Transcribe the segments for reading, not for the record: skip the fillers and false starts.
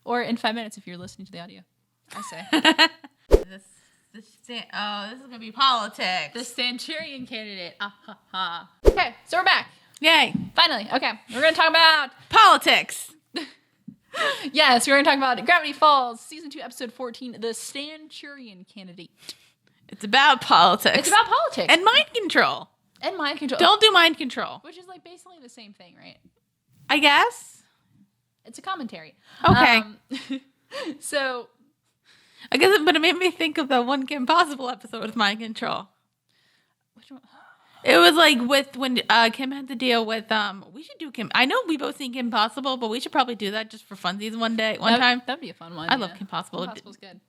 Or in 5 minutes if you're listening to the audio. I say. This is going to be politics. The Stanchurian Candidate. Okay, so we're back. Yay. Finally. Okay, we're going to talk about... Politics. Yes, we're going to talk about Gravity Falls, Season 2, Episode 14, The Stanchurian Candidate. It's about politics. It's about politics. And mind control. And mind control. Don't do mind control. Which is like basically the same thing, right? I guess. It's a commentary. Okay. So... I guess, but it made me think of that one Kim Possible episode with mind control. Which one? It was like when Kim had to deal with we should do Kim. I know we both seen Kim Possible, but we should probably do that just for funsies one time. That'd be a fun one. I love Kim Possible. Kim Possible's good.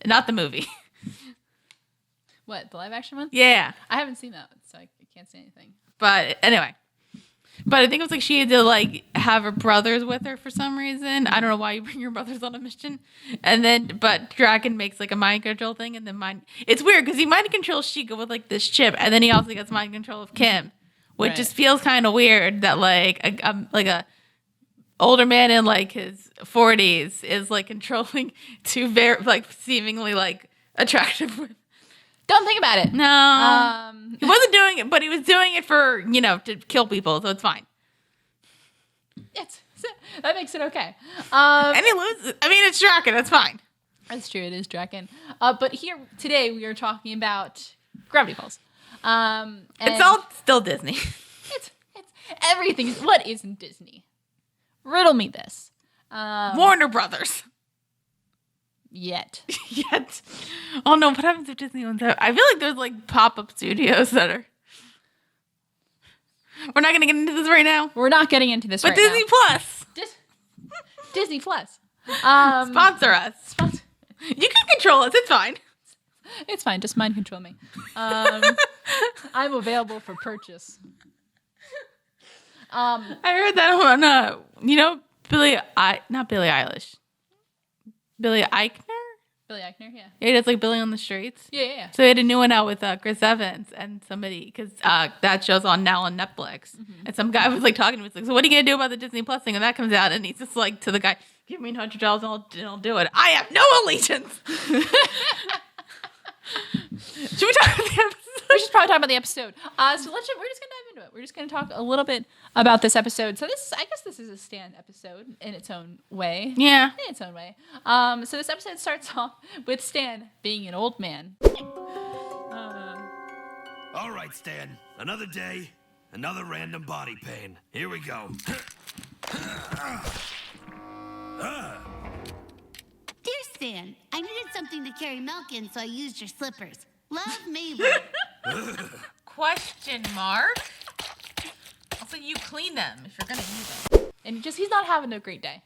Not the movie. What, the live action one? Yeah. I haven't seen that, so I can't say anything. But anyway. But I think it was like she had to like have her brothers with her for some reason. I don't know why you bring your brothers on a mission. And then, but Draken makes like a mind control thing, and then it's weird because he mind controls Sheikah with like this chip, and then he also gets mind control of Kim, which just feels kind of weird that like a older man in like his 40s is like controlling two very like seemingly like attractive women. Don't think about it. No. He wasn't doing it, but he was doing it for, to kill people, so it's fine. That makes it okay. And he loses. I mean, it's Draken. That's fine. That's true. It is Draken. But here, today, we are talking about Gravity Falls. It's all still Disney. It's everything. What isn't Disney? Riddle me this. Warner Brothers. Yet. Oh no, what happens if Disney owns that? I feel like there's like pop-up studios that are... We're not going to get into this right now. We're not getting into this right now. But Disney Plus. Disney Plus. Sponsor us. You can control us. It's fine. It's fine. Just mind control me. I'm available for purchase. I heard that on, not Billie Eilish. Billy Eichner? Billy Eichner, yeah. Yeah, it's like Billy on the Streets. Yeah. So he had a new one out with Chris Evans and somebody, because that show's now on Netflix. Mm-hmm. And some guy was like talking to me, like, so what are you going to do about the Disney Plus thing? And that comes out, and he's just like to the guy, give me $100 and I'll do it. I have no allegiance. Should we talk about the episode? We should probably talk about the episode. We're just going to dive into it. We're just going to talk a little bit about this episode. So I guess this is a Stan episode in its own way. Yeah. In its own way. So this episode starts off with Stan being an old man. All right, Stan. Another day, another random body pain. Here we go. Dear Stan, I needed something to carry milk in, so I used your slippers. Love, Mabel. Question mark? Also, you clean them if you're going to use them. And he's not having a great day.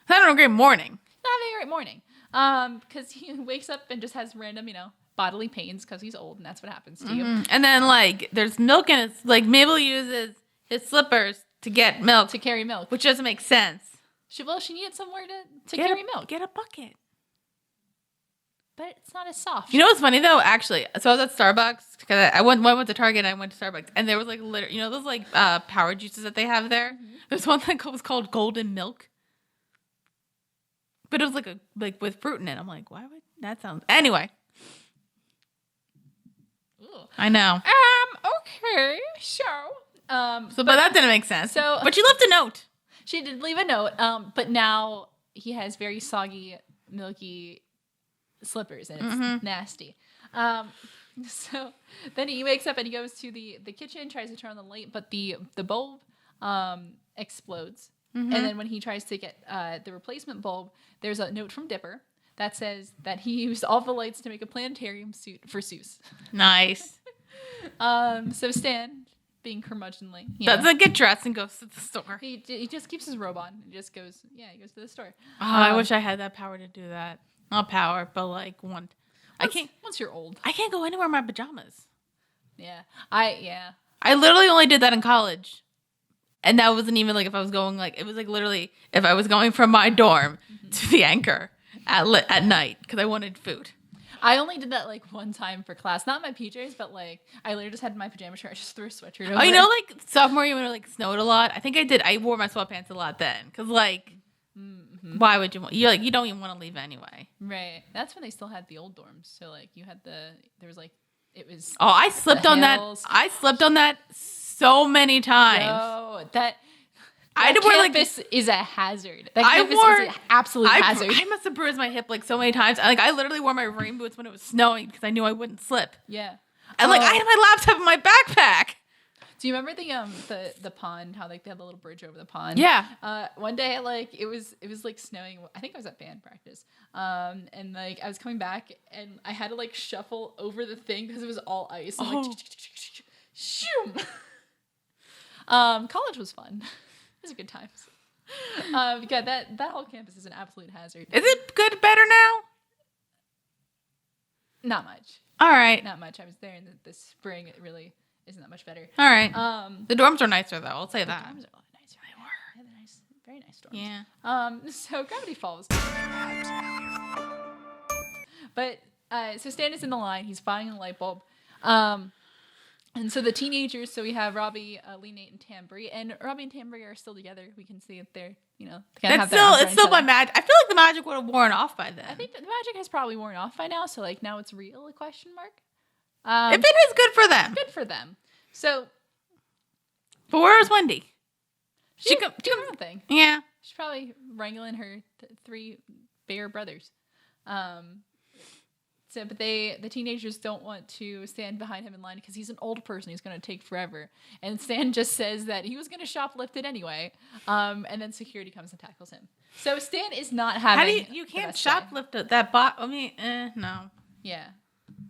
He's having a great morning. Not having a great morning. Because he wakes up and just has random, bodily pains because he's old and that's what happens to you. And then, like, there's milk in it. Like, Mabel uses his slippers to get milk. To carry milk. Which doesn't make sense. She needed somewhere to carry milk. Get a bucket. But it's not as soft. You know what's funny though? Actually, so I was at Starbucks because I went to Target and I went to Starbucks, and there was like those like power juices that they have there. Mm-hmm. There's one that was called Golden Milk, but it was like with fruit in it. I'm like, why would that sound? Anyway, Ooh. I know. Okay, so but that didn't make sense. But she left a note. She did leave a note. But now he has very soggy, milky slippers and it's nasty. So then he wakes up and he goes to the kitchen, tries to turn on the light, but the bulb explodes. Mm-hmm. And then when he tries to get the replacement bulb, there's a note from Dipper that says that he used all the lights to make a planetarium suit for Seuss. Nice. So Stan, being curmudgeonly, doesn't get dressed and goes to the store. He just keeps his robe on and just goes to the store. Oh, I wish I had that power to do that. Not power, but like one. Once you're old, I can't go anywhere in my pajamas. Yeah. I literally only did that in college. And that wasn't even like if I was going it was like literally if I was going from my dorm to the Anchor at night because I wanted food. I only did that like one time for class, not my PJs, but like I literally just had my pajama shirt. I just threw a sweatshirt over. Oh, like sophomore year when it like snowed a lot. I think I did. I wore my sweatpants a lot then because like Why would you want? You don't even want to leave anyway. Right. That's when they still had the old dorms. So like you had there was like it was. Oh, I slipped on hills. that. I slipped on that so many times. Oh, that I had to wear campus is a hazard. That campus is an absolute hazard. I must have bruised my hip like so many times. Like I literally wore my rain boots when it was snowing because I knew I wouldn't slip. Yeah. And like I had my laptop in my backpack. Do you remember the pond? How like they had the little bridge over the pond? Yeah. One day, like it was like snowing. I think I was at band practice. And like I was coming back, and I had to like shuffle over the thing because it was all ice. And, like, shoom. College was fun. It was a good times. Yeah, that whole campus is an absolute hazard. Is it better now? Not much. All right. Not much. I was there in the spring. It really isn't that much better. All right. The dorms are nicer though. I'll say that. The dorms are a lot nicer. They were. Yeah, they're nice, very nice dorms. Yeah. So Gravity Falls. But so Stan is in the line. He's buying a light bulb. And so the teenagers. So we have Robbie, Lee, Nate, and Tambry. And Robbie and Tambry are still together. We can see that they're It's still my magic. I feel like the magic would have worn off by then. I think the magic has probably worn off by now. So like now it's real? A question mark. If it is good for them. Good for them. So, but where's Wendy? She doing her own thing. Yeah. She's probably wrangling her 3 bear brothers. But the teenagers don't want to stand behind him in line because he's an old person. He's going to take forever. And Stan just says that he was going to shoplift it anyway. And then security comes and tackles him. So Stan is not having. You can't shoplift that bot. I mean, no. Yeah.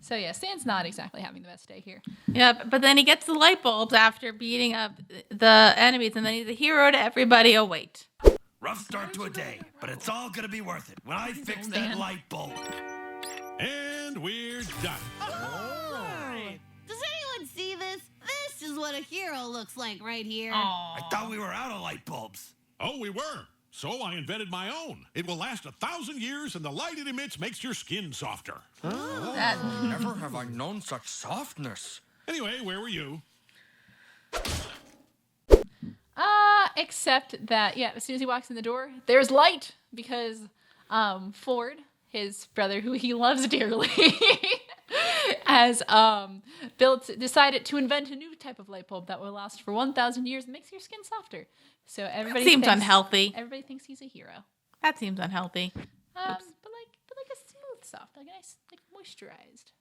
So yeah, Stan's not exactly having the best day here. Yeah, but then he gets the light bulbs after beating up the enemies, and then he's a hero to everybody. Oh wait. Rough start to a day, but it's all gonna be worth it when I fix that light bulb. And we're done. Does anyone see this? This is what a hero looks like right here. I thought we were out of light bulbs. Oh, we were. So I invented my own. It will last 1,000 years, and the light it emits makes your skin softer. Never have I known such softness. Anyway, where were you? Except that, yeah, as soon as he walks in the door, there's light because Ford, his brother, who he loves dearly, has decided to invent a new type of light bulb that will last for 1,000 years and makes your skin softer. So everybody seems unhealthy. Everybody thinks he's a hero. That seems unhealthy. But like a smooth soft, like a nice, like moisturized.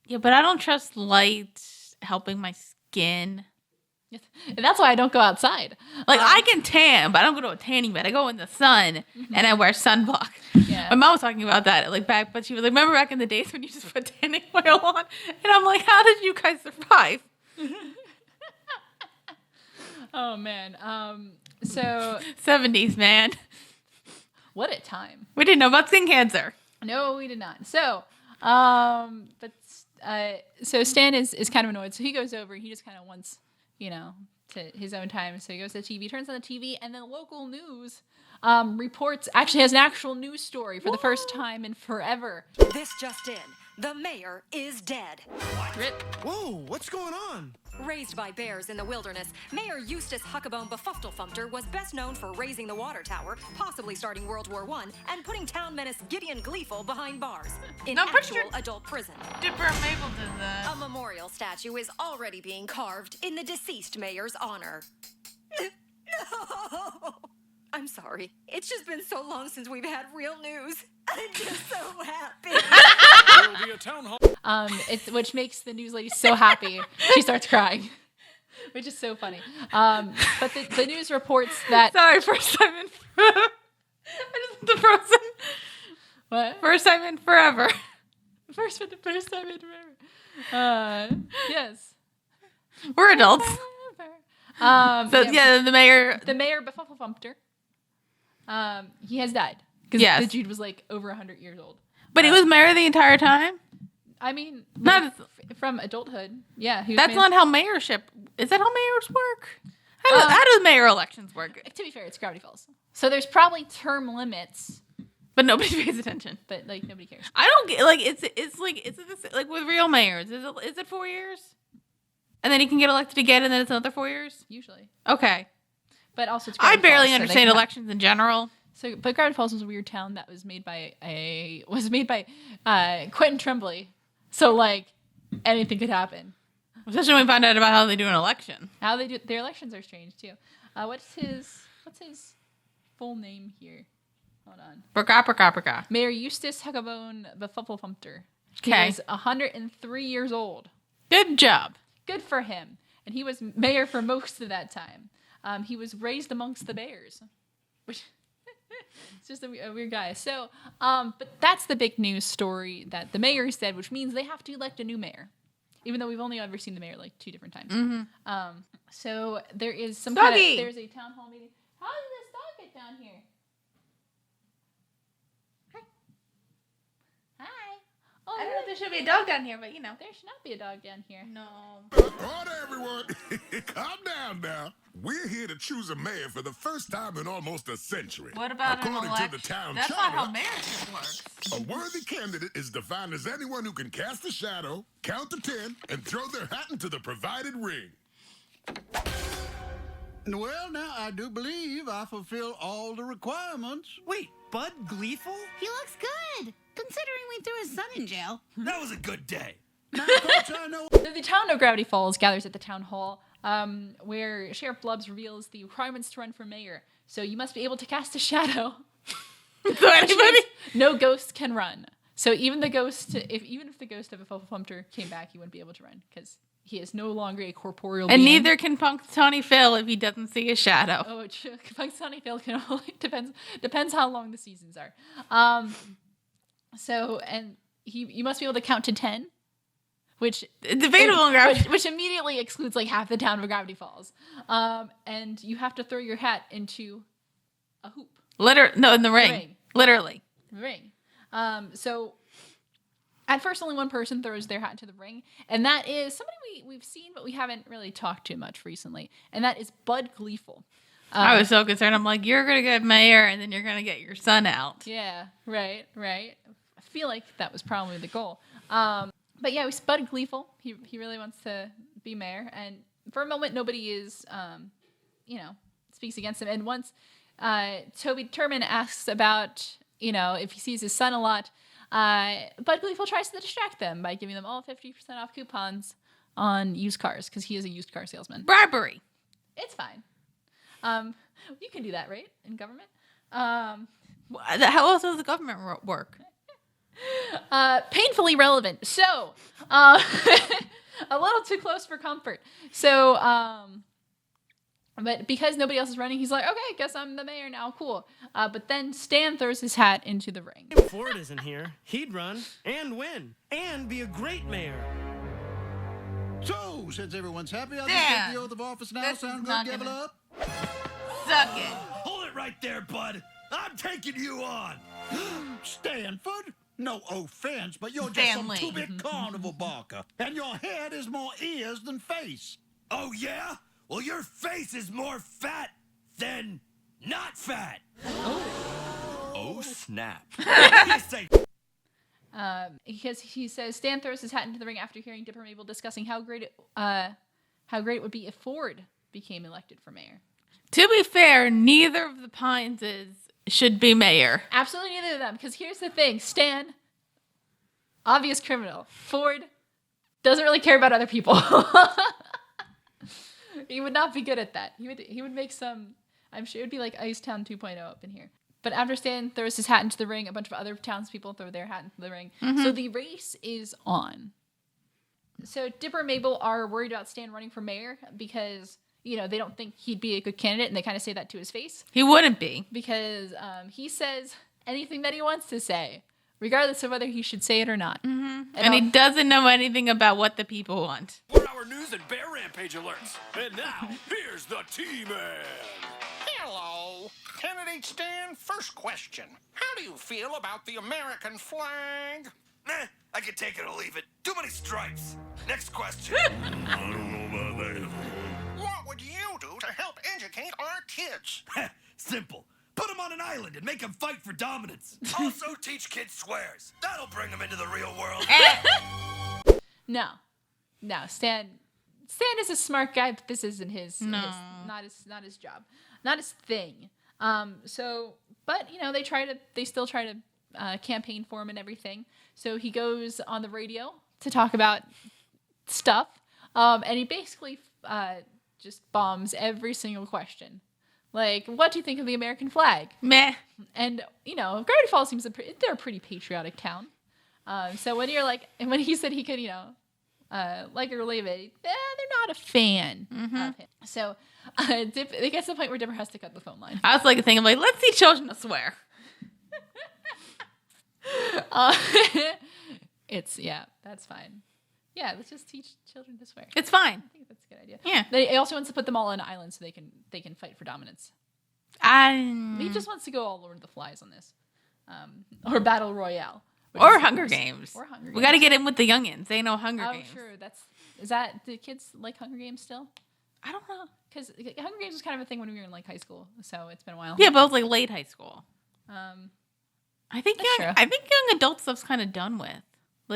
Yeah, but I don't trust light helping my skin. And that's why I don't go outside. Like I can tan, but I don't go to a tanning bed. I go in the sun and I wear sunblock. Yeah. My mom was talking about that, like but she was like, remember back in the days when you just put tanning oil on? And I'm like, how did you guys survive? Oh man. So 70s, man. What a time. We didn't know about skin cancer. No, we did not. So, so Stan is kind of annoyed. So he goes over. He just kind of wants, to his own time. So he goes to the TV, turns on the TV, and then local news reports actually has an actual news story for the first time in forever. This just in. The mayor is dead. Rip. Whoa, what's going on? Raised by bears in the wilderness, Mayor Eustace Huckabone Befuftelfumpter was best known for raising the water tower, possibly starting World War I, and putting town menace Gideon Gleeful behind bars in actual adult prison. Dipper and Mabel did that. A memorial statue is already being carved in the deceased mayor's honor. No! I'm sorry. It's just been so long since we've had real news. I'm just so happy. There will be a town hall. Which makes the news lady so happy. She starts crying, which is so funny. But the news reports that... Sorry, first time in forever. I just the Frozen. What? First time in forever. First time in forever. Yes. We're adults. The mayor... The mayor, Befuftelfumpter, he has died. Because the dude was like over 100 years old. But he was mayor the entire time? I mean, not from adulthood. Yeah. That's not how mayorship... Is that how mayors work? How do mayor elections work? To be fair, it's Gravity Falls. So there's probably term limits. But nobody pays attention. But like nobody cares. I don't get... Like, it's like with real mayors. Is it 4 years? And then he can get elected again and then it's another 4 years? Usually. Okay. But also it's I Gravity barely Falls, understand elections in general. So, but Gravity Falls was a weird town that was made by Quentin Tremblay. So like anything could happen. Especially when we find out about how they do an election. How they do their elections are strange too. What's his full name here? Hold on. Braka. Mayor Eustace Huckabone Befufflefumpter. He Okay. was 103 years old. Good job. Good for him. And he was mayor for most of that time. He was raised amongst the bears, which it's just a weird guy. So, but that's the big news story that the mayor said, which means they have to elect a new mayor, even though we've only ever seen the mayor like 2 different times. So there is some Doggy! there's a town hall meeting. How did this dog get down here? Hi. Oh, I don't know if there should be a dog down here, but there should not be a dog down here. No. Order, everyone. Calm down now. We're here to choose a mayor for the first time in almost a century. What about According an election? to the town That's charter, not how mayorship works. a worthy candidate is defined as anyone who can cast a shadow, count to 10, and throw their hat into the provided ring. Well, now, I do believe I fulfill all the requirements. Wait, Bud Gleeful? He looks good, considering we threw his son in jail. That was a good day. Now, Coach, I know. So the town of Gravity Falls gathers at the town hall, where Sheriff Blubbs reveals the requirements to run for mayor. So you must be able to cast a shadow. So anybody? No ghost can run. So even the ghost, even if the ghost of a Fufflefumpter came back, he wouldn't be able to run because he is no longer a corporeal And being. neither can Punxsutawney Phil if he doesn't see a shadow. Oh, Punxsutawney Phil can only depends how long the seasons are. So and you must be able to count to 10. Which Debatable in Gravity. which immediately excludes like half the town of Gravity Falls. And you have to throw your hat into a hoop. In the ring. ring. Literally. Ring. So at first only one person throws their hat into the ring, and that is somebody we've seen but we haven't really talked too much recently, and that is Bud Gleeful. I was so concerned. I'm like, you're gonna get mayor, and then you're gonna get your son out. Yeah, right. I feel like that was probably the goal. But yeah, we Bud Gleeful. He really wants to be mayor, and for a moment nobody is, speaks against him. And once Toby Turman asks about, if he sees his son a lot, Bud Gleeful tries to distract them by giving them all 50% off coupons on used cars because he is a used car salesman. Bribery. It's fine. You can do that, right, in government? How else does the government work? Painfully relevant. So, a little too close for comfort. So, but because nobody else is running, he's like, okay, guess I'm the mayor now. Cool. But then Stan throws his hat into the ring. If Ford isn't here, he'd run and win and be a great mayor. So, since everyone's happy, I'll just Dan, take the oath of office now. this Sound is good, not Devil gonna- up? Suck it. Hold it right there, Bud. I'm taking you on. Stanford? No offense, but you're just Stanley. some two-bit carnival barker. And your head is more ears than face. Oh, yeah? Well, your face is more fat than not fat. Oh, snap. What do you say? Because he says Stan throws his hat into the ring after hearing Dipper Mabel discussing how great it would be if Ford became elected for mayor. To be fair, neither of the Pineses should be mayor. Absolutely neither of them. Because here's the thing: Stan, obvious criminal. Ford doesn't really care about other people. He would not be good at that. He would make some. I'm sure it would be like Icetown 2.0 up in here. But after Stan throws his hat into the ring, a bunch of other townspeople throw their hat into the ring. So the race is on. So Dipper and Mabel are worried about Stan running for mayor because, they don't think he'd be a good candidate, and they kind of say that to his face. He wouldn't be. Because he says anything that he wants to say, regardless of whether he should say it or not. And he doesn't know anything about what the people want. 4-hour news and Bear Rampage alerts. And now, here's the T-Man. Hello. Candidate Stan, first question. How do you feel about the American flag? I can take it or leave it. Too many stripes. Next question. I don't know about that. What would you do to help educate our kids? Simple. Put them on an island and make them fight for dominance. Also teach kids swears. That'll bring them into the real world. No, Stan is a smart guy, but this isn't his. No. Not his job, not his thing. But they still try to campaign for him and everything. So he goes on the radio to talk about stuff, and he basically just bombs every single question. Like, what do you think of the American flag? Meh. And Gravity Falls seems they're a pretty patriotic town. So when he said he could, like it or leave it, they're not a fan of him. So it gets to the point where Dipper has to cut the phone line. I was like thinking, let's teach children to swear. That's fine. Yeah, let's just teach children to swear. It's fine. I think that's a good idea. Yeah. They also wants to put them all on an island so they can fight for dominance. He just wants to go all Lord of the Flies on this, or Battle Royale, or Hunger Games. Or Hunger Games. We got to get in with the youngins. They know Hunger Games. Oh, sure. Do kids like Hunger Games still? I don't know. Because Hunger Games was kind of a thing when we were in high school, so it's been a while. Yeah, but it was late high school. I think young adult stuff's kind of done with.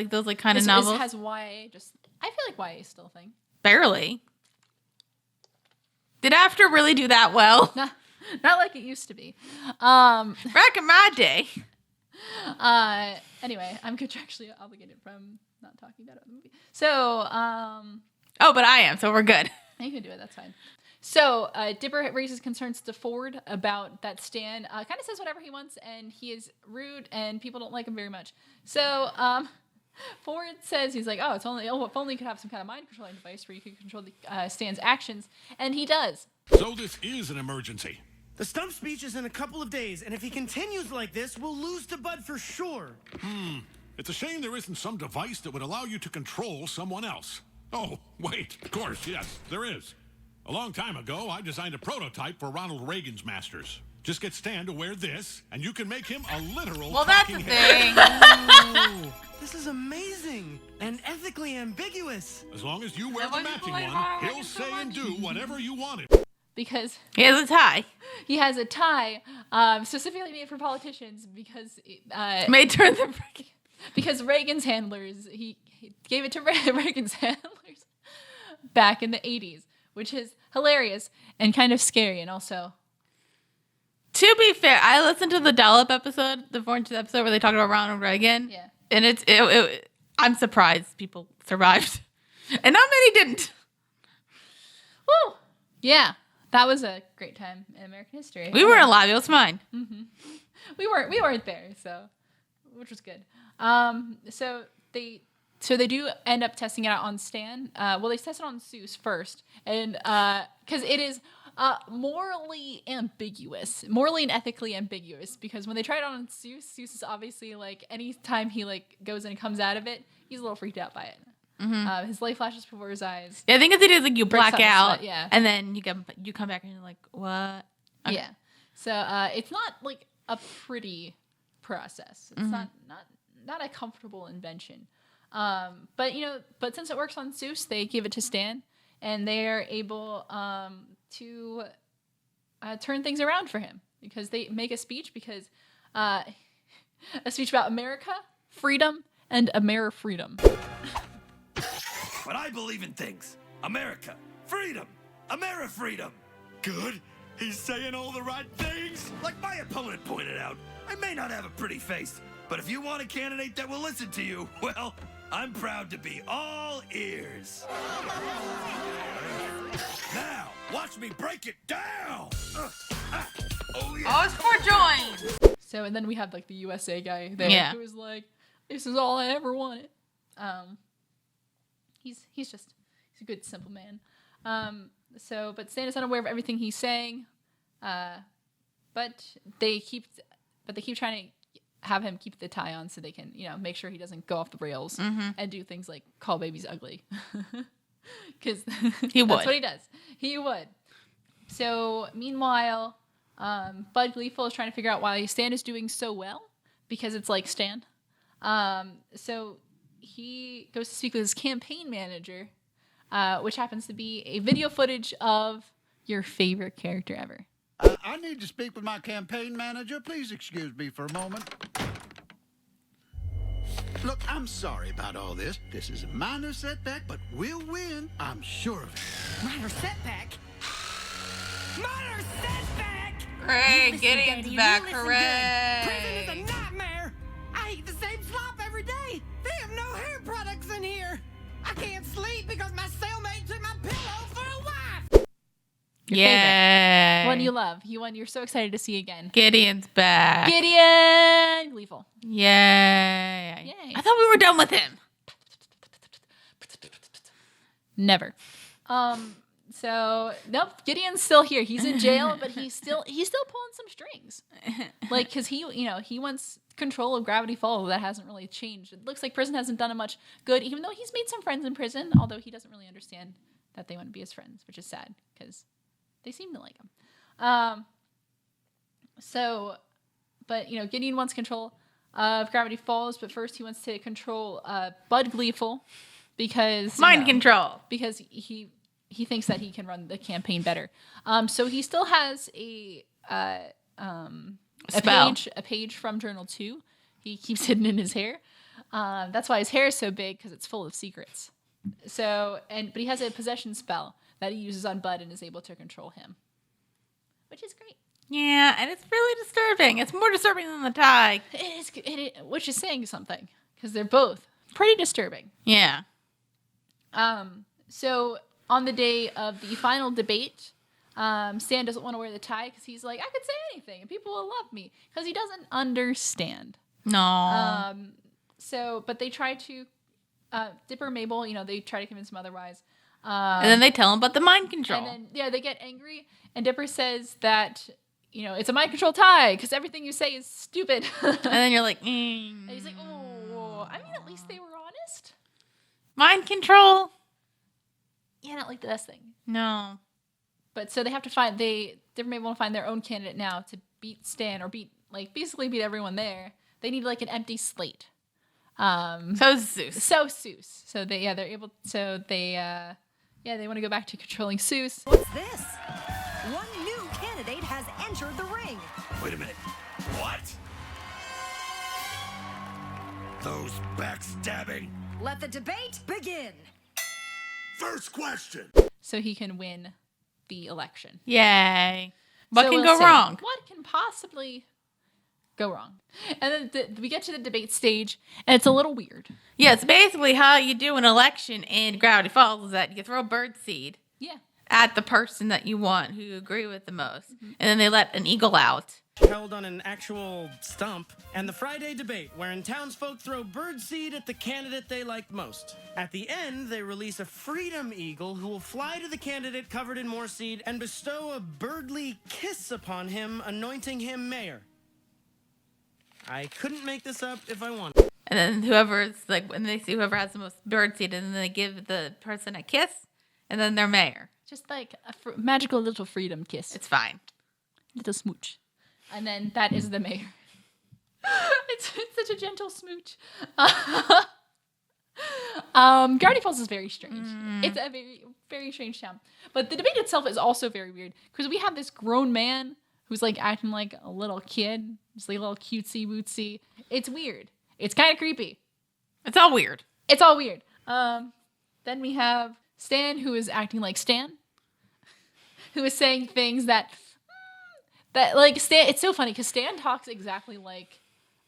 Those kind of novels. Has YA I feel like YA is still a thing. Barely. Did After really do that well? Nah, not like it used to be. Back in my day. Anyway, I'm contractually obligated from not talking about the movie. So, but I am, so we're good. You can do it, that's fine. So, Dipper raises concerns to Ford about that Stan kind of says whatever he wants, and he is rude, and people don't like him very much. So, Ford says, he's like, if only you could have some kind of mind-controlling device where you could control Stan's actions, and he does. So this is an emergency. The stump speech is in a couple of days, and if he continues like this, we'll lose to Bud for sure. It's a shame there isn't some device that would allow you to control someone else. Oh, wait, of course, yes, there is. A long time ago, I designed a prototype for Ronald Reagan's masters. Just get Stan to wear this, and you can make him a literal talking head. Ooh, this is amazing and ethically ambiguous. As long as you wear the matching one, he'll say and do whatever you want it. Because he has a tie. He has a tie, specifically made for politicians because because Reagan's handlers, he gave it to Reagan's handlers back in the 80s, which is hilarious and kind of scary, and also. To be fair, I listened to the Dollop episode, the 4-inch episode where they talked about Ronald Reagan. Yeah. And I'm surprised people survived. And not many didn't. Woo! Yeah. That was a great time in American history. We weren't alive. It was fine. Mm-hmm. We weren't there, which was good. So they do end up testing it out on Stan. They test it on Seuss first, and because it is morally and ethically ambiguous. Because when they try it on Seuss is obviously any time he goes and comes out of it, he's a little freaked out by it. Mm-hmm. His light flashes before his eyes. Yeah, I think it's you black out, yeah, and then you come back and you're like, what? Okay. Yeah. So it's not a pretty process. It's not a comfortable invention. But since it works on Seuss, they give it to Stan, and they are able to turn things around for him because they make a speech a speech about America, freedom, and Ameri-freedom. But I believe in things. America, freedom, Ameri-freedom. Good. He's saying all the right things. Like my opponent pointed out, I may not have a pretty face, but if you want a candidate that will listen to you, well, I'm proud to be all ears. Now, watch me break it down. Oh, yeah. Oh, it's for join. So, and then we have the USA guy there who was like, this is all I ever wanted. He's a good, simple man. But Stan is unaware of everything he's saying. But they keep trying to have him keep the tie on so they can, make sure he doesn't go off the rails and do things like call babies ugly. Because he would. That's what he does. He would. So meanwhile, Bud Gleeful is trying to figure out why Stan is doing so well because it's like Stan. So he goes to speak with his campaign manager, which happens to be a video footage of your favorite character ever. I need to speak with my campaign manager. Please excuse me for a moment. Look, I'm sorry about all this. This is a minor setback, but we'll win. I'm sure of it. Minor setback? Minor setback! Hooray, Listen, Gideon's Daddy, back. you listen Hooray. Prison is a nightmare. I eat the same slop every day. They have no hair products in here. I can't sleep because my cellmate took my pillow for a wife. Yeah. One you love. One you're so excited to see again. Gideon's back. Gideon! Gleeful. Yay. Yay. I thought we were done with him. Never. So nope, Gideon's still here. He's in jail, but he's still pulling some strings. Like, cause he wants control of Gravity Falls. That hasn't really changed. It looks like prison hasn't done him much good, even though he's made some friends in prison. Although he doesn't really understand that they want to be his friends, which is sad because they seem to like him. But Gideon wants control of Gravity Falls, but first he wants to control Bud Gleeful because Mind control. Because he thinks that he can run the campaign better. So he still has a page from Journal 2. He keeps hidden in his hair. That's why his hair is so big, because it's full of secrets. But he has a possession spell that he uses on Bud and is able to control him, which is great. Yeah, and it's really disturbing. It's more disturbing than the tie. Which is saying something, because they're both pretty disturbing. Yeah. So on the day of the final debate, Stan doesn't want to wear the tie because he's like, I could say anything and people will love me, because he doesn't understand. No. But they try to, Dipper, Mabel, they try to convince him otherwise. And then they tell him about the mind control. And then, they get angry, and Dipper says that, it's a mind control tie because everything you say is stupid. And then you're like, And he's like, oh, I mean, at least they were honest. Mind control? Yeah, not like the best thing. No. But so they have to Dipper Mabel want to find their own candidate now to beat Stan, or basically beat everyone there. They need an empty slate. So Zeus. So they want to go back to controlling Zeus. What's this? One new candidate has entered the ring. Wait a minute. What? Those backstabbing. Let the debate begin. First question. So he can win the election. Yay. What So can we'll go see. wrong? What can possibly go wrong? And then we get to the debate stage, and it's a little weird. Yeah, it's basically how you do an election in Gravity Falls is that you throw bird seed at the person that you want, who you agree with the most. Mm-hmm. And then they let an eagle out. Held on an actual stump, and the Friday debate, wherein townsfolk throw birdseed at the candidate they liked most. At the end, they release a freedom eagle who will fly to the candidate covered in more seed and bestow a birdly kiss upon him, anointing him mayor. I couldn't make this up if I wanted. And then when they see whoever has the most bird seed, and then they give the person a kiss, and then they're mayor. Just like a magical little freedom kiss. It's fine. Little smooch. And then that is the mayor. It's such a gentle smooch. Gravity Falls is very strange. It's a very, very strange town. But the debate itself is also very weird, because we have this grown man who's acting like a little kid. Just a little cutesy wootsy. It's weird. It's kind of creepy. It's all weird. Then we have Stan, who is acting like Stan, who is saying things that Stan. It's so funny because Stan talks exactly like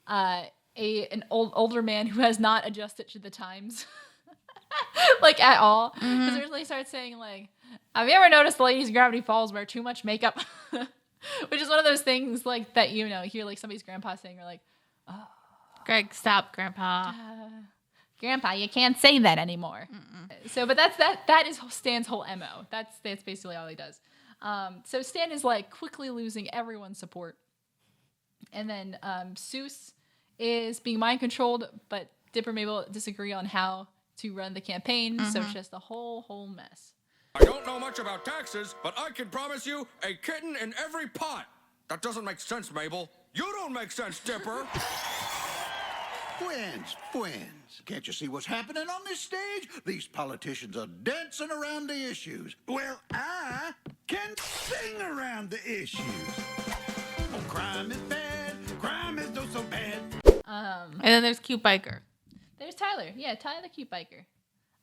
an older man who has not adjusted to the times, at all. Because he really starts saying have you ever noticed the ladies in Gravity Falls wear too much makeup? Which is one of those things that you hear somebody's grandpa saying, or oh, Greg, stop, Grandpa. Grandpa, you can't say that anymore. So, but that is Stan's whole MO. That's basically all he does. So Stan is quickly losing everyone's support. And then Zeus is being mind controlled, but Dipper and Mabel disagree on how to run the campaign. So it's just a whole mess. I don't know much about taxes, but I can promise you a kitten in every pot. That doesn't make sense, Mabel. You don't make sense, Dipper. Twins. Can't you see what's happening on this stage? These politicians are dancing around the issues. Well, I can sing around the issues. Oh, crime is bad. Crime is so bad. And then there's Cute Biker. There's Tyler. Yeah, Tyler the Cute Biker.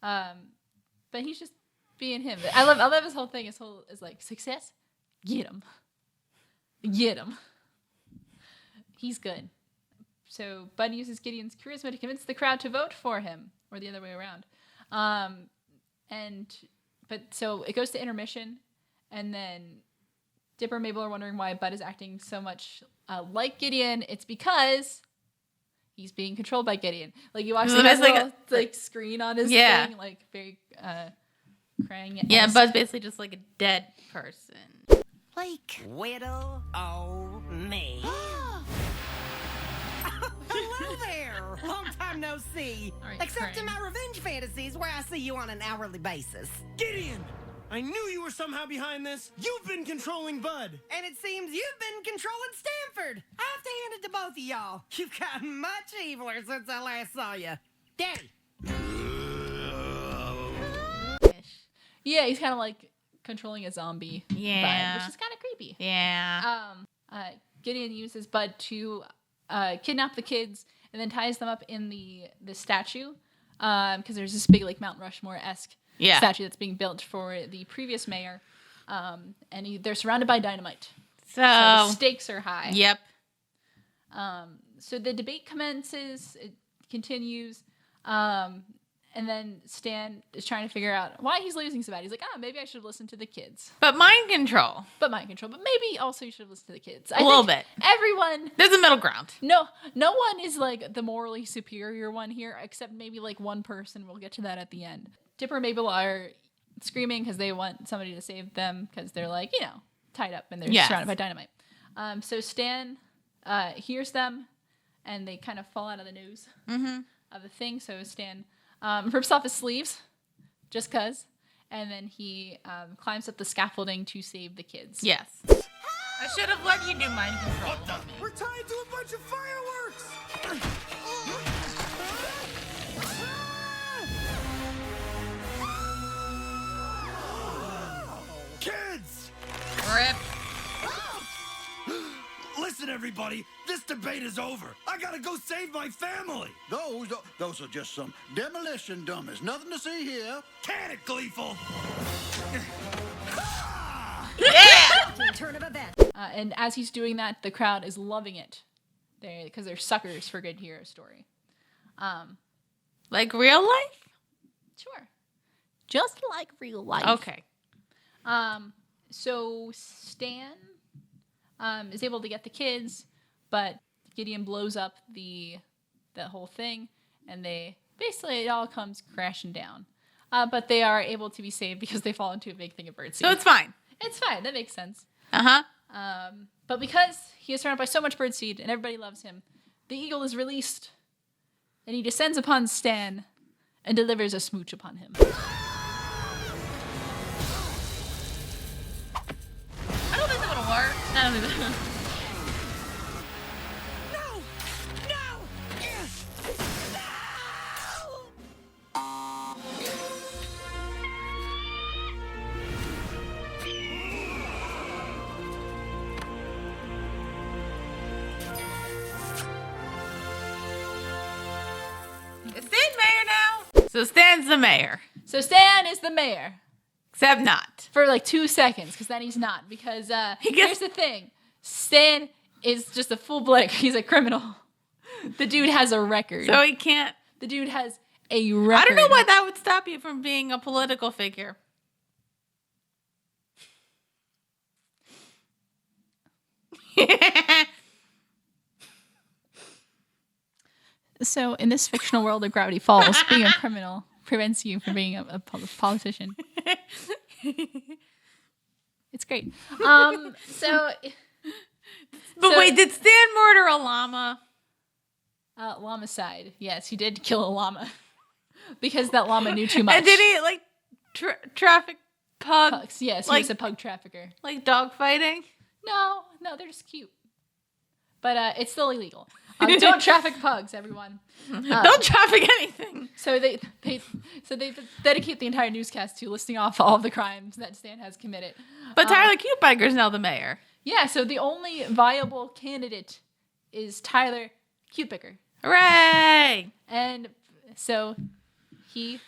But he's just being him. I love his whole thing. His whole is success, get him. Get him. He's good. So Bud uses Gideon's charisma to convince the crowd to vote for him, or the other way around. So it goes to intermission, and then Dipper and Mabel are wondering why Bud is acting so much like Gideon. It's because he's being controlled by Gideon. Like, you watch the little screen on his thing, like very crying. Yeah, Bud's basically just like a dead person. Like Whittle o' me. Hello there. Long time no see. Right, Except in crying. my revenge fantasies where I see you on an hourly basis. Gideon! I knew you were somehow behind this. You've been controlling Bud. And it seems you've been controlling Stanford. I have to hand it to both of y'all. You've gotten much eviler since I last saw you. Daddy. Yeah, he's kind of like controlling a zombie. Yeah. Bud, which is kind of creepy. Yeah. Gideon uses Bud to kidnap the kids and then ties them up in the statue, because there's this big like Mount Rushmore-esque statue that's being built for the previous mayor, and they're surrounded by dynamite. So the stakes are high. Yep. So the debate commences. It continues. And then Stan is trying to figure out why he's losing so bad. He's like, maybe I should have listened to the kids. But mind control. But maybe also you should have listened to the kids. A little bit. Everyone. There's a middle ground. No one is like the morally superior one here, except maybe like one person. We'll get to that at the end. Dipper and Mabel are screaming because they want somebody to save them because they're like, tied up and they're surrounded by dynamite. So Stan hears them and they kind of fall out of the nose of the thing. So Stan rips off his sleeves, just cause, and then he climbs up the scaffolding to save the kids. Yes. I should have let you do mind control. We're tied to a bunch of fireworks. Kids! Rip. Listen, everybody, this debate is over. I gotta go save my family. Those are just some demolition dummies. Nothing to see here. Can it, Gleeful? Turn of events. And as he's doing that, the crowd is loving it, because they're suckers for good hero story. Like real life? Sure, just like real life. Okay. So Stan is able to get the kids, but Gideon blows up the whole thing, and it all comes crashing down. But they are able to be saved because they fall into a big thing of birdseed. So it's fine. It's fine. That makes sense. But because he is surrounded by so much birdseed and everybody loves him, the eagle is released, and he descends upon Stan and delivers a smooch upon him. I don't think that would work. I don't think that. Is Stan mayor now? So Stan's the mayor. So Stan is the mayor. Except not. For like 2 seconds, because then he's not. Because here's the thing. Stan is just a full blick. He's a criminal. The dude has a record. So he can't. The dude has a record. I don't know why that would stop you from being a political figure. So in this fictional world of Gravity Falls, being a criminal prevents you from being a politician. It's great. Wait, did Stan murder a llama? Llama-cide. Yes, he did kill a llama. Because that llama knew too much. And did he, like, traffic pugs? Yes, like, he was a pug trafficker. Like dog fighting? No, they're just cute. But it's still illegal. Don't traffic pugs, everyone. Don't traffic anything. So they dedicate the entire newscast to listing off all of the crimes that Stan has committed. But Tyler Cute Biker's now the mayor. Yeah, so the only viable candidate is Tyler Cute Biker. Hooray! And so he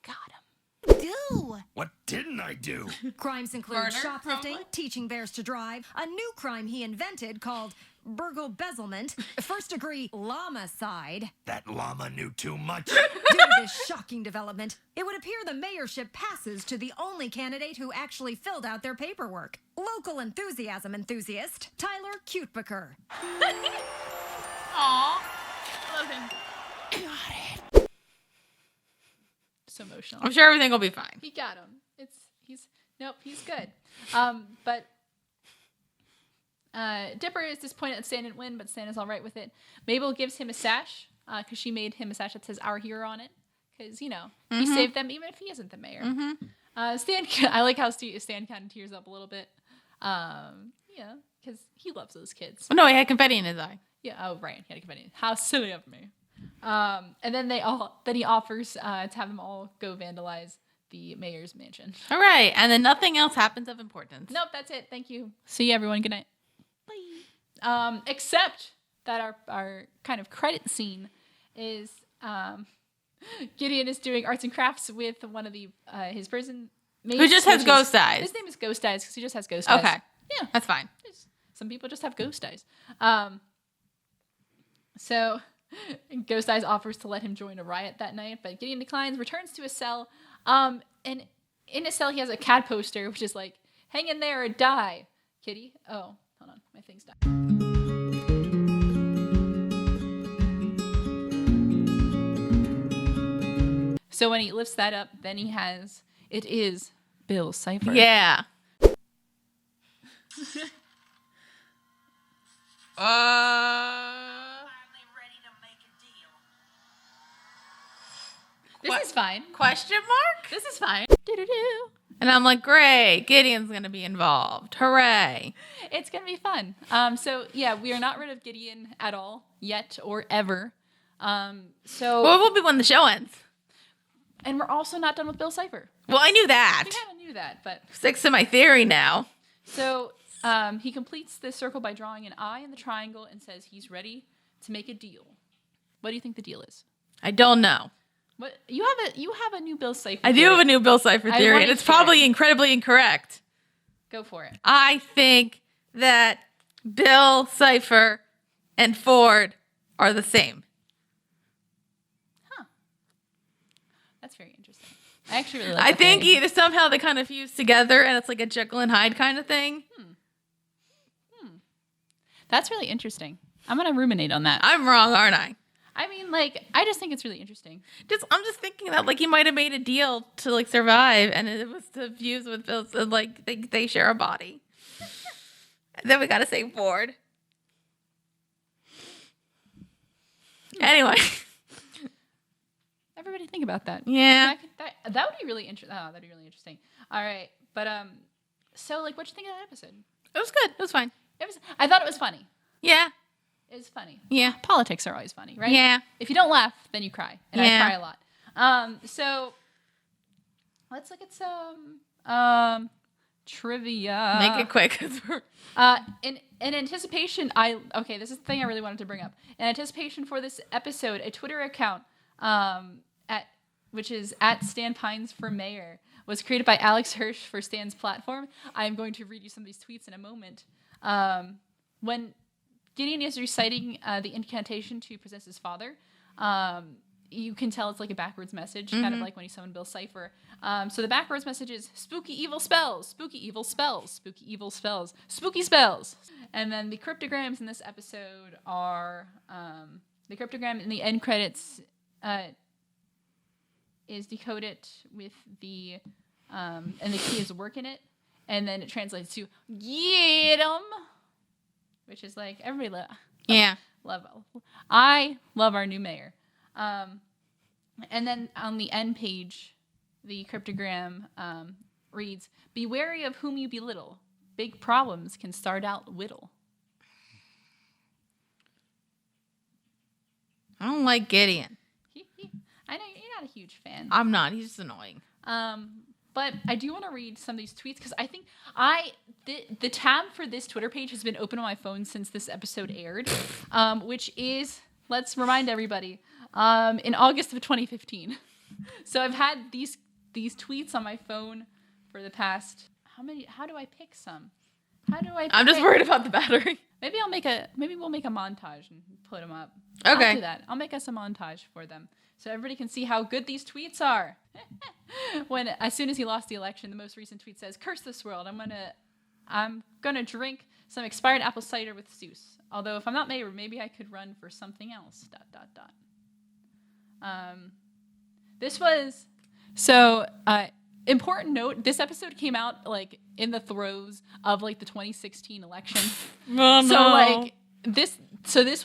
got him. do? What didn't I do? Crimes include Murder, shoplifting, probably. teaching bears to drive, a new crime he invented called burgle-bezelment, first-degree llama-cide. That llama knew too much. Due to this shocking development, it would appear the mayorship passes to the only candidate who actually filled out their paperwork. Local enthusiasm enthusiast, Tyler Cutebaker. Aw. Love him. So emotional. I'm sure everything will be fine. He got him. He's good. But Dipper is disappointed that Stan didn't win, but Stan is all right with it. Mabel gives him a sash because she made him a sash that says "Our Hero" on it because he saved them even if he isn't the mayor. Stan, I like how Stan kind of tears up a little bit. Because he loves those kids. Oh, no, he had confetti in his eye. Yeah. Oh, right. He had confetti. How silly of me. And then he offers to have them all go vandalize the mayor's mansion. All right. And then nothing else happens of importance. Nope, that's it. Thank you. See you, everyone. Good night. Bye. Except that our kind of credit scene is Gideon is doing arts and crafts with one of the his prison mates. Who just has ghost eyes. His name is Ghost Eyes because he just has ghost eyes. Okay. Yeah. That's fine. Some people just have ghost eyes. So Ghost Eyes offers to let him join a riot that night, but Gideon declines, returns to his cell. And in his cell, he has a cat poster, which is like, hang in there or die, kitty. Oh, hold on. My thing's died. So when he lifts that up, then it is Bill Cipher. Yeah. This is fine. Question mark? This is fine. Do-do-do. And I'm like, great. Gideon's going to be involved. Hooray. It's going to be fun. So, yeah, we are not rid of Gideon at all, yet or ever. Well, it will be when the show ends. And we're also not done with Bill Cipher. Well, I knew that. We kind of knew that, but... Sticks to my theory now. So, he completes this circle by drawing an eye in the triangle and says he's ready to make a deal. What do you think the deal is? I don't know. What you have a new Bill Cipher I do have a new Bill Cipher theory, and it's probably incredibly incorrect. Go for it. I think that Bill Cipher and Ford are the same. Huh. That's very interesting. I actually really like I that think theory. either somehow they kind of fuse together, and it's like a Jekyll and Hyde kind of thing. That's really interesting. I'm going to ruminate on that. I'm wrong, aren't I? I mean, like, I just think it's really interesting. I'm just thinking that, like, he might have made a deal to, like, survive, and it was to fuse with Bill, so, like, they share a body. And then we gotta say Ford. Anyway. Everybody think about that. Yeah. That would be really interesting. Oh, that'd be really interesting. All right. But, so, like, what'd you think of that episode? It was good. It was fine. I thought it was funny. Yeah. It was funny. Yeah. Politics are always funny, right? Yeah. If you don't laugh, then you cry. And I cry a lot. So let's look at some trivia. Make it quick. In anticipation, this is the thing I really wanted to bring up. In anticipation for this episode, a Twitter account which is at Stan Pines for Mayor was created by Alex Hirsch for Stan's platform. I am going to read you some of these tweets in a moment. When Gideon is reciting the incantation to possess his father, you can tell it's like a backwards message, kind of like when he summoned Bill Cipher. So the backwards message is spooky evil spells, spooky evil spells, spooky evil spells, spooky spells. And then the cryptograms in this episode are the cryptogram in the end credits is decoded with the and the key is work in it, and then it translates to get 'em, which is like everybody I love our new mayor. And then on the end page, the cryptogram reads, "Be wary of whom you belittle. Big problems can start out whittle." I don't like Gideon. I know you're not a huge fan. I'm not. He's just annoying. But I do want to read some of these tweets because I think the tab for this Twitter page has been open on my phone since this episode aired, which is, let's remind everybody, in August of 2015. So I've had these these tweets on my phone for the past how do I pick some? I'm just worried about the battery. Maybe we'll make a montage and put them up. Okay. I'll do that. I'll make us a montage for them so everybody can see how good these tweets are. As soon as he lost the election, the most recent tweet says, "Curse this world. I'm gonna drink some expired apple cider with Zeus. Although if I'm not mayor, maybe I could run for something else. ... This was important note. This episode came out like in the throes of like the 2016 election. Oh, no. So like this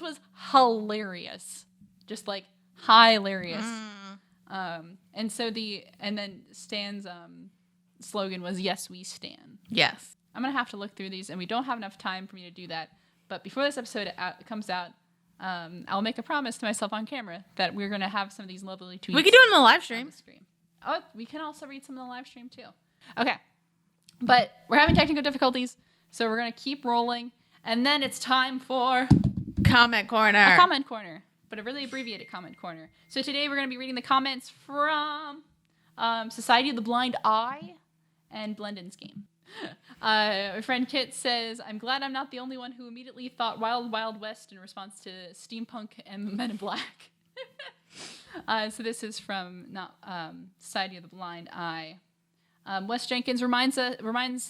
was hilarious, just like hilarious. And then Stan's slogan was "Yes, we Stan." Yes. I'm gonna have to look through these, and we don't have enough time for me to do that. But before this episode comes out, I'll make a promise to myself on camera that we're gonna have some of these lovely tweets. We can do it in the live stream. Oh, we can also read some in the live stream too. Okay, but we're having technical difficulties, so we're gonna keep rolling, and then it's time for comment corner. A comment corner, but a really abbreviated comment corner. So today we're gonna be reading the comments from Society of the Blind Eye and Blendon's Game. My friend Kit says, "I'm glad I'm not the only one who immediately thought Wild Wild West in response to Steampunk and Men in Black." So this is from Society of the Blind Eye. Wes Jenkins reminds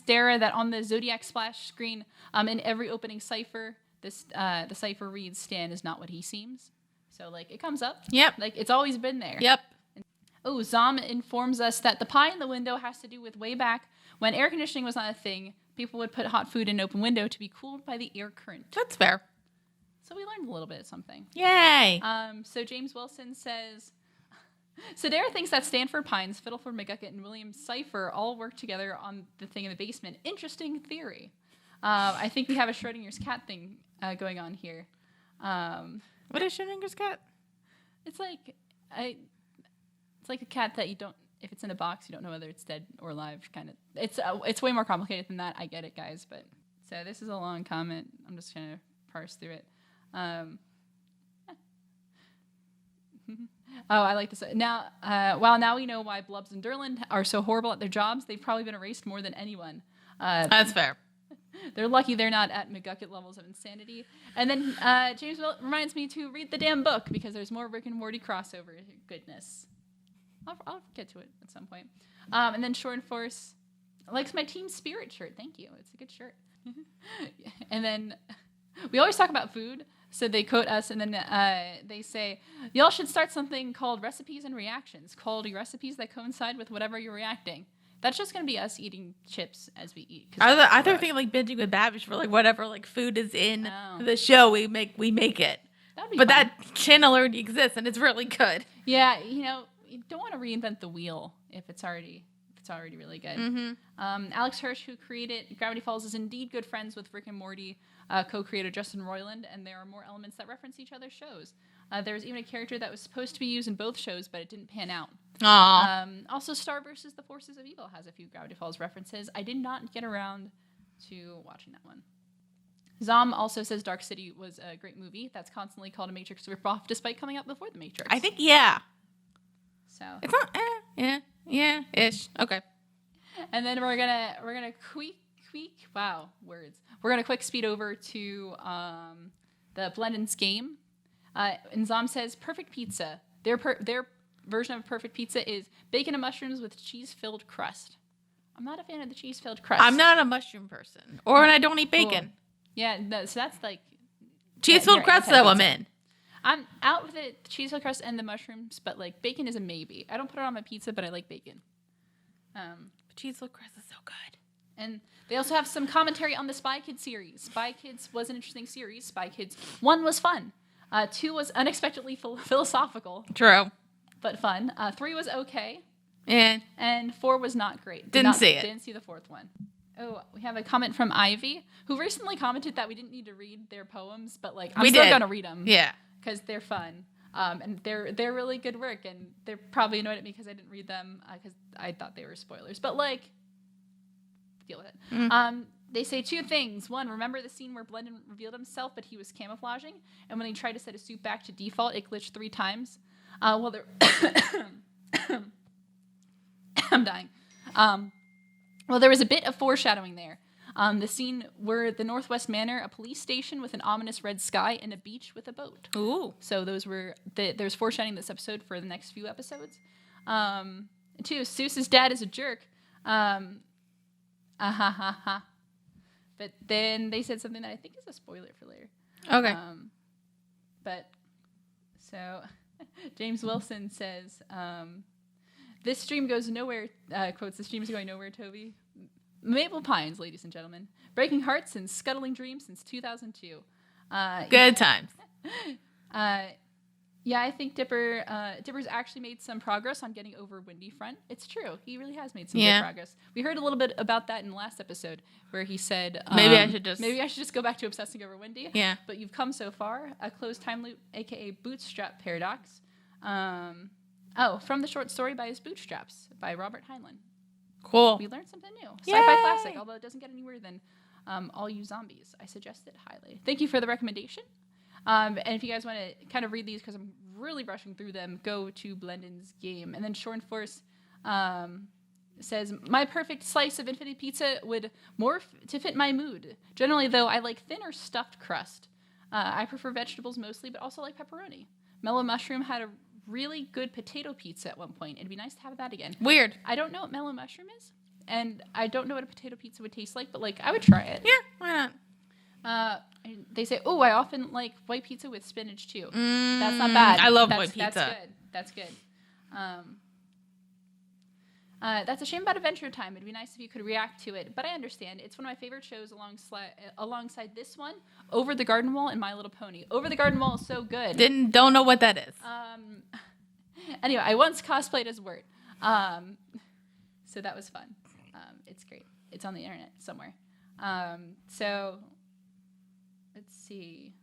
Dara that on the Zodiac splash screen, in every opening cipher, the cipher reads, "Stan is not what he seems." So like it comes up. Yep. Like it's always been there. Yep. Oh, Zom informs us that the pie in the window has to do with way back when air conditioning was not a thing. People would put hot food in an open window to be cooled by the air current. That's fair. So we learned a little bit of something. Yay! So James Wilson says, "So Dara thinks that Stanford Pines, Fiddleford McGucket, and William Cipher all work together on the thing in the basement. Interesting theory. I think we have a Schrodinger's cat thing going on here." What is Schrodinger's cat? It's like a cat that you don't. If it's in a box, you don't know whether it's dead or alive. Kind of. It's way more complicated than that. I get it, guys. But so this is a long comment. I'm just gonna parse through it. I like this. Now, now we know why Blubs and Durland are so horrible at their jobs. They've probably been erased more than anyone. That's fair. They're lucky they're not at McGucket levels of insanity. And then James reminds me to read the damn book because there's more Rick and Morty crossover goodness. I'll get to it at some point. And then Short and Force likes my Team Spirit shirt. Thank you. It's a good shirt. And then we always talk about food. So they quote us, and then they say, "Y'all should start something called Recipes and Reactions. Quality recipes that coincide with whatever you're reacting." That's just going to be us eating chips as we eat. I thought thinking like binging with Babish for like whatever like food is in the show, we make it. But fun. That channel already exists, and it's really good. Yeah, you don't want to reinvent the wheel if it's already really good. Mm-hmm. Alex Hirsch, who created Gravity Falls, is indeed good friends with Rick and Morty co-creator Justin Roiland, and there are more elements that reference each other's shows. There's even a character that was supposed to be used in both shows, but it didn't pan out. Also, Star vs. the Forces of Evil has a few Gravity Falls references. I did not get around to watching that one. Zom also says Dark City was a great movie that's constantly called a Matrix ripoff, despite coming out before the Matrix. I think, yeah. So it's not, ish. Okay. And then we're gonna quick. Wow, words. We're gonna quick speed over to the Blendon's Game. And Zom says perfect pizza. Their version of perfect pizza is bacon and mushrooms with cheese-filled crust. I'm not a fan of the cheese-filled crust. I'm not a mushroom person, or I don't eat bacon. Cool. Yeah, so that's like cheese-filled crust. Though I'm in. I'm out with it, the cheese-filled crust and the mushrooms, but like bacon is a maybe. I don't put it on my pizza, but I like bacon. Cheese-filled crust is so good. And they also have some commentary on the Spy Kids series. Spy Kids was an interesting series. Spy Kids 1 was fun. 2 was unexpectedly philosophical. True. But fun. 3 was okay. And 4 was not great. Didn't see it. Didn't see the 4th one. Oh, we have a comment from Ivy, who recently commented that we didn't need to read their poems, but like I'm still gonna read them. Yeah. Because they're fun. And they're really good work, and they're probably annoyed at me because I didn't read them because I thought they were spoilers. But like, deal with it. Mm. They say 2 things. 1, remember the scene where Blendon revealed himself, but he was camouflaging, and when he tried to set his suit back to default, it glitched 3 times. Well, there. I'm dying. Well, there was a bit of foreshadowing there. The scene were the Northwest Manor, a police station with an ominous red sky, and a beach with a boat. Ooh. So those were there's foreshadowing this episode for the next few episodes. 2, Seuss's dad is a jerk. But then they said something that I think is a spoiler for later. Okay. But so James Wilson says, this stream goes nowhere, quotes, the stream is going nowhere, Toby. Maple Pines, ladies and gentlemen. Breaking hearts and scuttling dreams since 2002. Good times. Yeah, I think Dipper's actually made some progress on getting over Windy Front. It's true. He really has made some good progress. We heard a little bit about that in the last episode where he said, maybe I should just go back to obsessing over Windy. Yeah. But you've come so far. A closed time loop, aka bootstrap paradox. From the short story by his bootstraps by Robert Heinlein. Cool. We learned something new. Sci-fi classic, although it doesn't get any weirder than All You Zombies. I suggest it highly. Thank you for the recommendation. And if you guys want to kind of read these, because I'm really rushing through them, go to Blendon's Game. And then Shorn Force says, my perfect slice of infinite pizza would morph to fit my mood. Generally, though, I like thin or stuffed crust. I prefer vegetables mostly, but also like pepperoni. Mellow Mushroom had a really good potato pizza at one point. It'd be nice to have that again. Weird. I don't know what Mellow Mushroom is, and I don't know what a potato pizza would taste like, but like I would try it. Yeah, why not? They say, I often like white pizza with spinach too. That's not bad. I love white pizza. That's good. That's a shame about Adventure Time. It'd be nice if you could react to it, but I understand. It's one of my favorite shows alongside this one, Over the Garden Wall and My Little Pony. Over the Garden Wall is so good. Don't know what that is. Anyway, I once cosplayed as Wirt. So that was fun. It's great. It's on the internet somewhere. So let's see.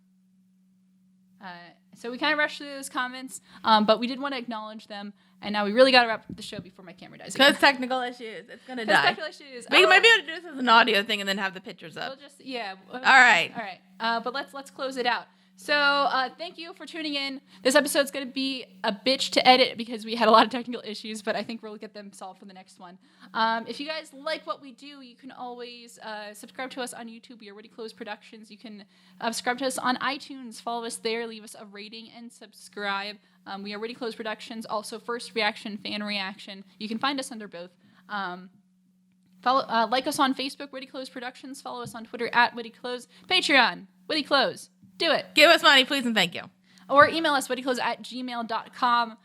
So we kind of rushed through those comments, but we did want to acknowledge them. And now we really got to wrap up the show before my camera dies. Because technical issues. It's going to die. Technical issues. We might be able to do this as an audio thing and then have the pictures up. We'll just, yeah. All right. But let's close it out. So thank you for tuning in. This episode's going to be a bitch to edit because we had a lot of technical issues, but I think we'll get them solved for the next one. If you guys like what we do, you can always subscribe to us on YouTube. We are Witty Close Productions. You can subscribe to us on iTunes. Follow us there. Leave us a rating and subscribe. We are Witty Close Productions. Also, First Reaction, Fan Reaction. You can find us under both. Like us on Facebook, Witty Close Productions. Follow us on Twitter at Witty Close. Patreon, Witty Close. Do it. Give us money, please, and thank you. Or email us, wittyclose@gmail.com.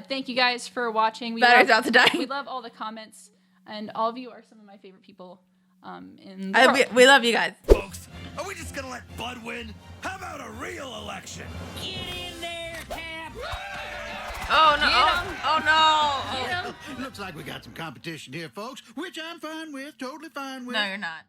Thank you guys for watching. Battery's out to die. We love all the comments, and all of you are some of my favorite people in the world. We love you guys. Folks, are we just gonna let Bud win? How about a real election? Get in there, Cap! Oh, no. Looks like we got some competition here, folks, which I'm fine with, totally fine with. No, you're not.